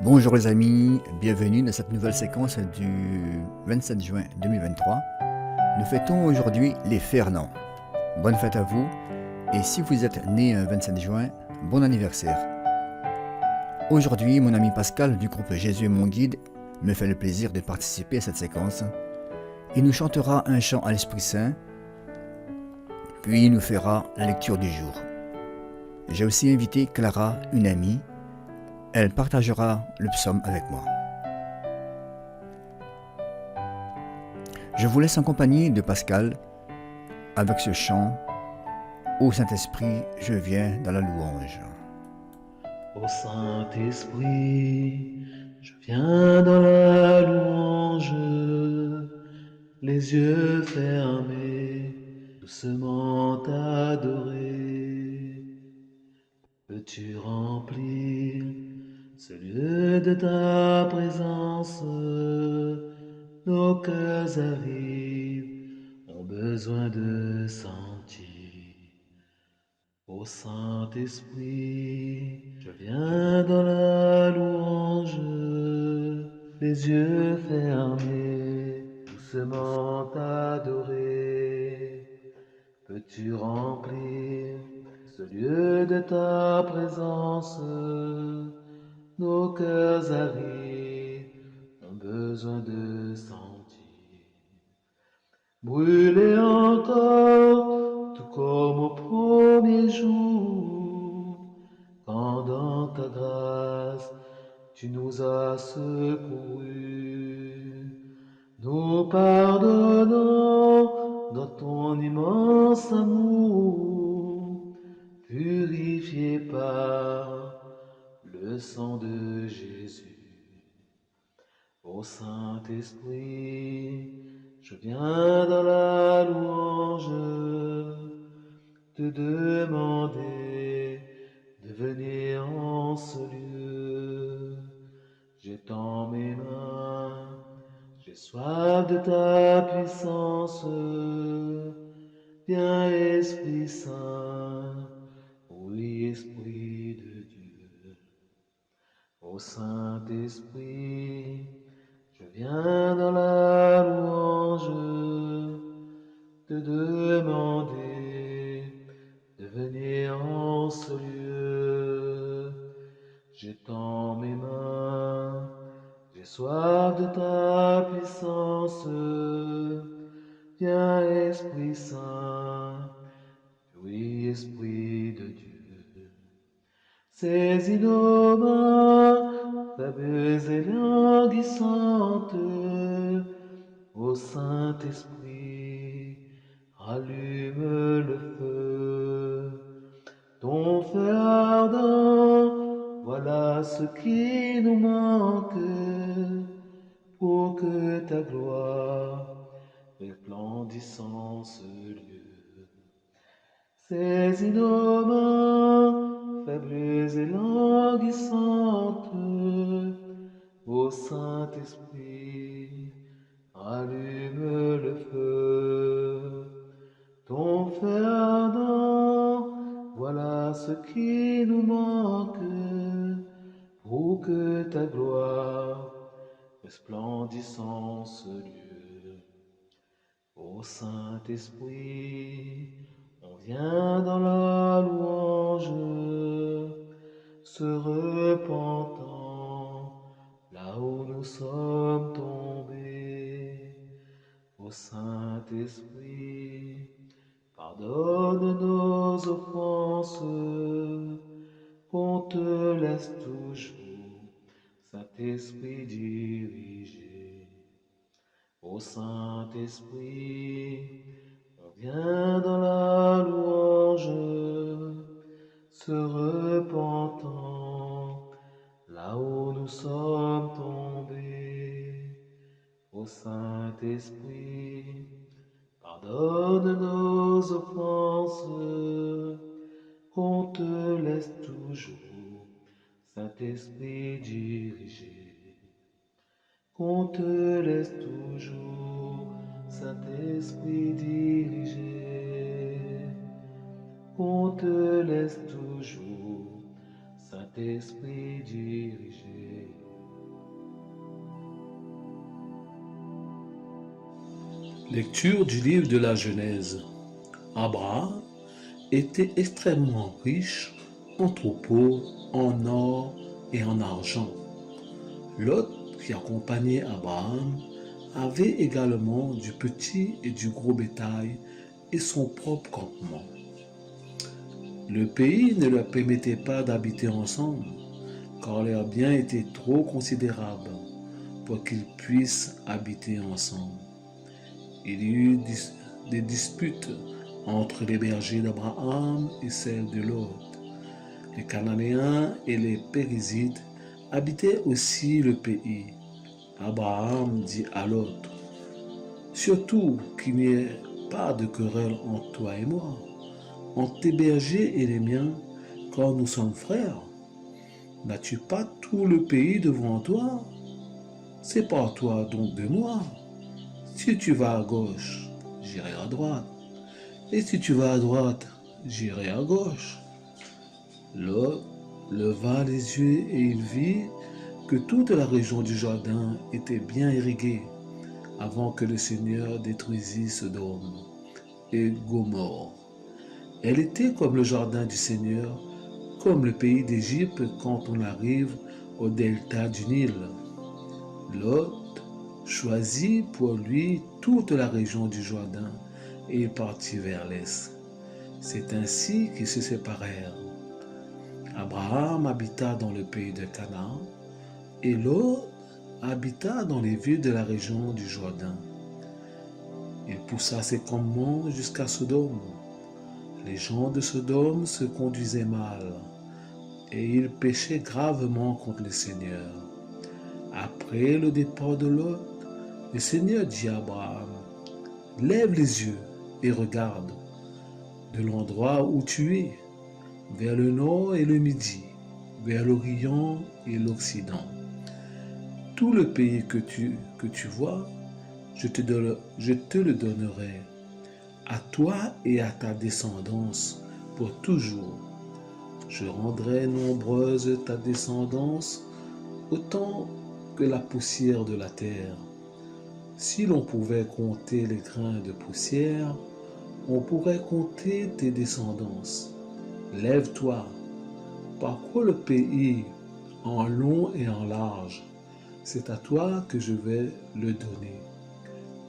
Bonjour les amis, bienvenue dans cette nouvelle séquence du 27 juin 2023. Nous fêtons aujourd'hui les Fernands. Bonne fête à vous et si vous êtes né un 27 juin, bon anniversaire. Aujourd'hui, mon ami Pascal du groupe Jésus est mon guide me fait le plaisir de participer à cette séquence. Il nous chantera un chant à l'Esprit Saint, puis il nous fera la lecture du jour. J'ai aussi invité Clara, une amie. Elle partagera le psaume avec moi. Je vous laisse en compagnie de Pascal avec ce chant « Ô Saint-Esprit, je viens dans la louange ». Ô Saint-Esprit, je viens dans la louange, les yeux fermés, doucement t'adorer. Peux-tu remplir ce lieu de ta présence? Nos cœurs arrivent, ont besoin de sentir. Ô Saint-Esprit, je viens dans la louange, les yeux fermés, doucement t'adorer. Peux-tu remplir ce lieu de ta présence? Nos cœurs arrivent, ont besoin de sentir. Brûler encore, tout comme au premier jour, quand dans ta grâce tu nous as secourus, nous pardonnons dans ton immense amour, purifié par le sang de Jésus. Ô Saint-Esprit, je viens dans la louange te demander de venir en ce lieu. J'étends mes mains, j'ai soif de ta puissance. Viens Esprit Saint, oui Esprit de Dieu. Ô Saint-Esprit, je viens dans la louange te demander de venir en ce lieu. J'étends mes mains, j'ai soif de ta puissance. Viens Esprit Saint, oui Esprit de Dieu. Saisis nos mains, faibles et languissantes, ô Saint-Esprit, rallume le feu. Ton feu ardent, voilà ce qui nous manque, pour que ta gloire resplendisse en ce lieu. Saisis nos mains, faibles et languissantes, ô Saint-Esprit, rallume le feu. Ton feu ardent, voilà ce qui nous manque, pour que ta gloire resplendisse en ce lieu. Ô Saint-Esprit, on vient dans la louange, se repentant là où nous sommes tombés. Ô Saint-Esprit, pardonne nos offenses, qu'on te laisse toujours, Saint-Esprit, diriger. Ô Saint-Esprit, on vient dans la louange, se repentant là où nous sommes tombés. Ô Saint-Esprit, pardonne nos offenses, qu'on te laisse toujours, Saint-Esprit, diriger. Qu'on te laisse toujours, Saint-Esprit, diriger. Qu'on te laisse toujours, Saint-Esprit, diriger. Lecture du livre de la Genèse. Abraham était extrêmement riche en troupeaux, en or et en argent. Lot, qui accompagnait Abraham, avait également du petit et du gros bétail et son propre campement. Le pays ne leur permettait pas d'habiter ensemble, car leurs biens étaient trop considérables pour qu'ils puissent habiter ensemble. Il y eut des disputes entre les bergers d'Abraham et celles de Lot. Les Cananéens et les Périzites habitaient aussi le pays. Abraham dit à Lot, surtout qu'il n'y ait pas de querelle entre toi et moi, entre tes bergers et les miens, car nous sommes frères. N'as-tu pas tout le pays devant toi? Sépare-toi donc de moi. Si tu vas à gauche, j'irai à droite. Et si tu vas à droite, j'irai à gauche. Lot leva les yeux et il vit que toute la région du Jourdain était bien irriguée avant que le Seigneur détruisît Sodome et Gomorrhe. Elle était comme le jardin du Seigneur, comme le pays d'Égypte quand on arrive au delta du Nil. Lot choisit pour lui toute la région du Jourdain et il partit vers l'est. C'est ainsi qu'ils se séparèrent. Abraham habita dans le pays de Canaan et Lot habita dans les villes de la région du Jourdain. Il poussa ses campements jusqu'à Sodome. Les gens de Sodome se conduisaient mal et ils péchaient gravement contre le Seigneur. Après le départ de Lot, le Seigneur dit à Abraham, « Lève les yeux et regarde de l'endroit où tu es, vers le nord et le midi, vers l'Orient et l'Occident. Tout le pays que tu vois, je te le donnerai, à toi et à ta descendance pour toujours. Je rendrai nombreuse ta descendance autant que la poussière de la terre. Si l'on pouvait compter les grains de poussière, on pourrait compter tes descendances. Lève-toi, parcours le pays en long et en large. C'est à toi que je vais le donner. »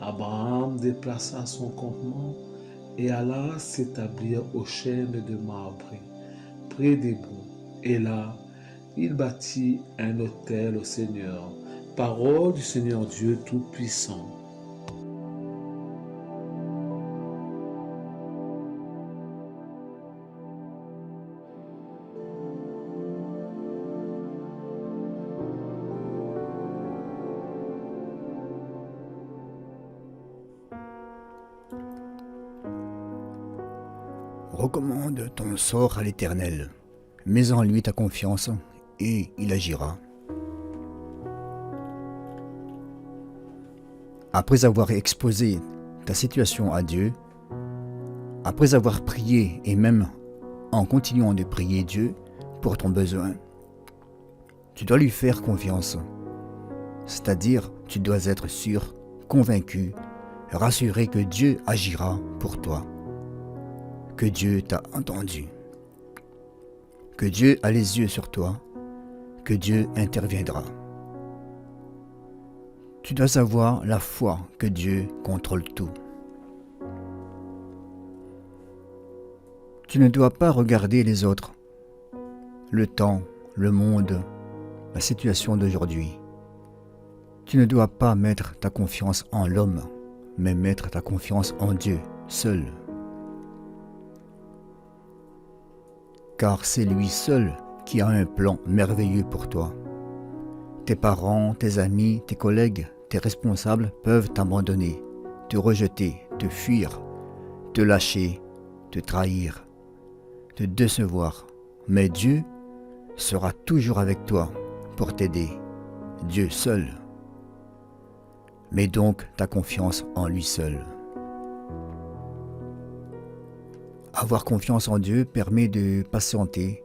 Abraham déplaça son campement et alla s'établir au chêne de Mamré, près d'Hébron. Et là, il bâtit un autel au Seigneur, parole du Seigneur Dieu Tout-Puissant. Recommande ton sort à l'Éternel. Mets en lui ta confiance et il agira. Après avoir exposé ta situation à Dieu, après avoir prié et même en continuant de prier Dieu pour ton besoin, tu dois lui faire confiance. C'est-à-dire, tu dois être sûr, convaincu, rassuré que Dieu agira pour toi, que Dieu t'a entendu, que Dieu a les yeux sur toi, que Dieu interviendra. Tu dois avoir la foi que Dieu contrôle tout. Tu ne dois pas regarder les autres, le temps, le monde, la situation d'aujourd'hui. Tu ne dois pas mettre ta confiance en l'homme, mais mettre ta confiance en Dieu seul. Car c'est lui seul qui a un plan merveilleux pour toi. Tes parents, tes amis, tes collègues, tes responsables peuvent t'abandonner, te rejeter, te fuir, te lâcher, te trahir, te décevoir. Mais Dieu sera toujours avec toi pour t'aider. Dieu seul. Mets donc ta confiance en lui seul. Avoir confiance en Dieu permet de patienter,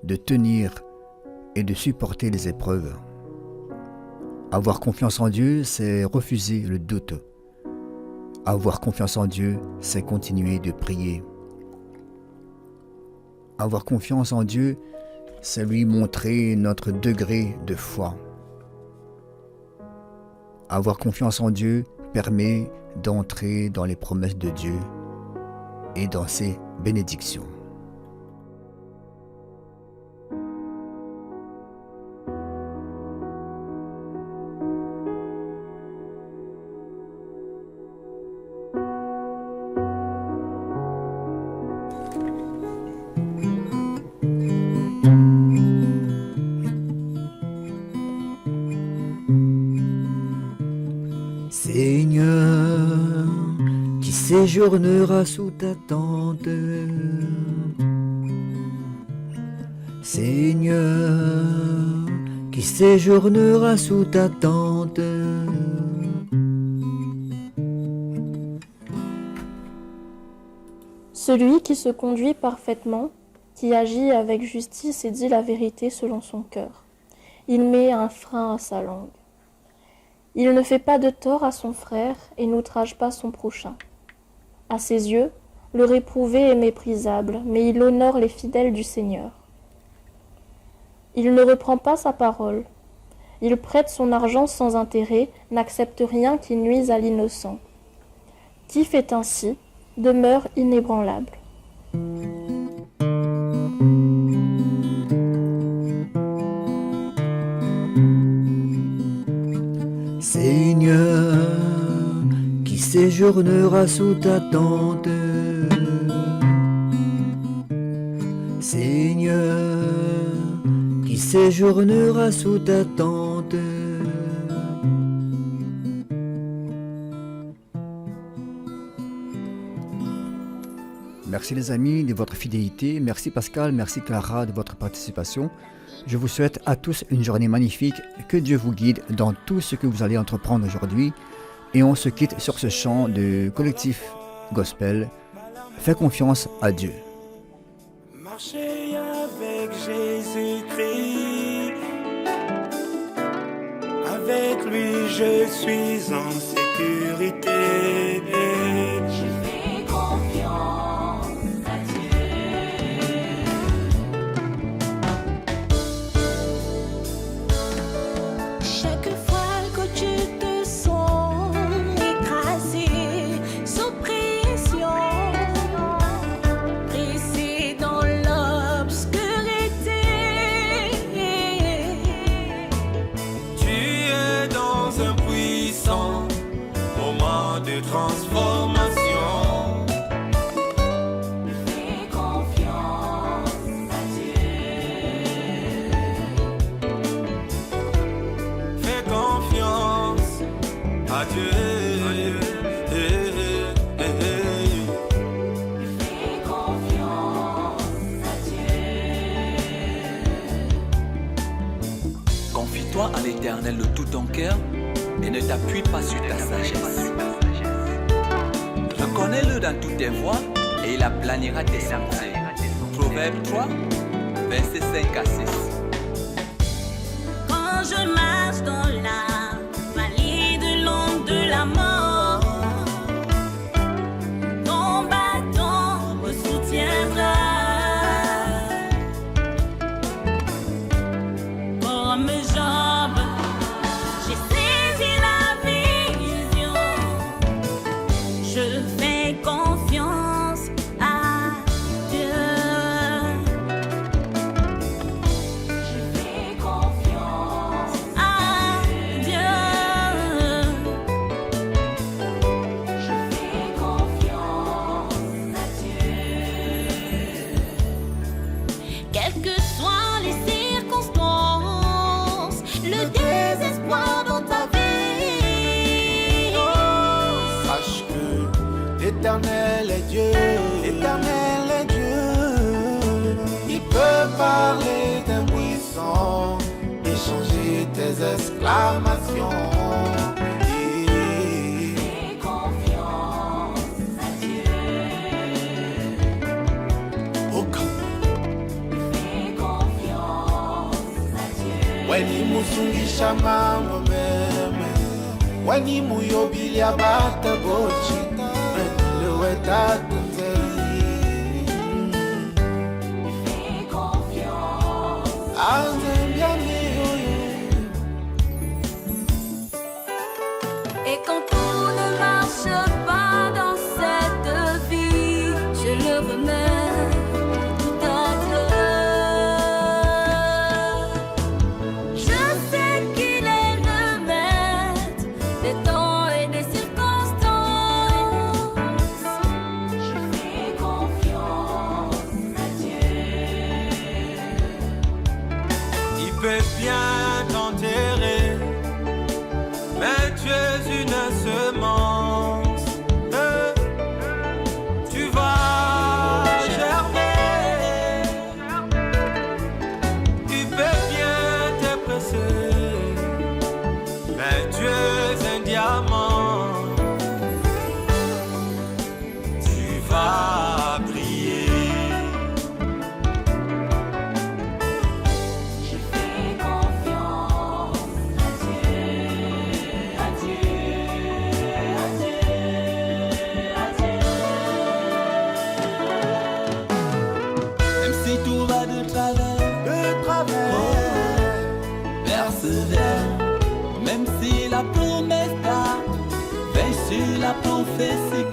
de tenir et de supporter les épreuves. Avoir confiance en Dieu, c'est refuser le doute, Avoir confiance en Dieu, c'est continuer de prier. Avoir confiance en Dieu, c'est lui montrer notre degré de foi. Avoir confiance en Dieu permet d'entrer dans les promesses de Dieu et dans ses bénédictions. Seigneur, qui séjournera sous ta tente. Seigneur, qui séjournera sous ta tente. Celui qui se conduit parfaitement, qui agit avec justice et dit la vérité selon son cœur. Il met un frein à sa langue. Il ne fait pas de tort à son frère et n'outrage pas son prochain. À ses yeux, le réprouvé est méprisable, mais il honore les fidèles du Seigneur. Il ne reprend pas sa parole. Il prête son argent sans intérêt, n'accepte rien qui nuise à l'innocent. Qui fait ainsi demeure inébranlable. Seigneur, qui séjournera sous ta tente. Seigneur, qui séjournera sous ta tente. Merci les amis de votre fidélité. Merci Pascal, merci Clara de votre participation. Je vous souhaite à tous une journée magnifique. Que Dieu vous guide dans tout ce que vous allez entreprendre aujourd'hui. Et on se quitte sur ce chant de collectif gospel. Fais confiance à Dieu. Marcher avec Jésus-Christ. Avec lui, je suis en sécurité. Je fais confiance à Dieu. Chaque fois que tu te sens écrasé sous pression, pressé dans l'obscurité, Tu es dans un puissant moment de transformation. fais confiance à Dieu. Fais confiance à Dieu. Fais confiance à Dieu. Confie-toi à l'Éternel de tout ton cœur et ne t'appuie pas sur ta sagesse. Reconnais-le dans toutes tes voies et il aplanira tes sentiers. Proverbe 3, versets 5 à 6. Quand je marche dans la vallée de l'ombre de la mort, ton bâton me soutiendra. Comme Job, j'ai saisi la vision. Je fais confiance à Dieu. Je fais confiance à Dieu. Je fais confiance à Dieu. Quelles que soient les circonstances, le désespoir dans ta vie, Sache que l'Éternel est Dieu. L'Éternel est Dieu. Il peut parler d'impuissant et changer tes exclamations. fais confiance à Dieu. Oh, Fais confiance à Dieu. Weni musungisha mambo meme, weni muyobilia bata. bochita lueta Fais confiance. Et quand tout ne marche pas dans cette vie, je le remets tout à cœur. Je sais qu'il est le maître des temps et des circonstances. Je fais confiance à Dieu. Il peut bien t'enterrer, mais tu es une semence. Tu vas germer. Il peut bien te presser, mais tu es un diamant. Tu vas briller. Je fais confiance à Dieu, à Dieu, à Dieu, à Dieu. Même si tout va de travers, persévère. Même si la promesse tarde, veille sur la prophétie.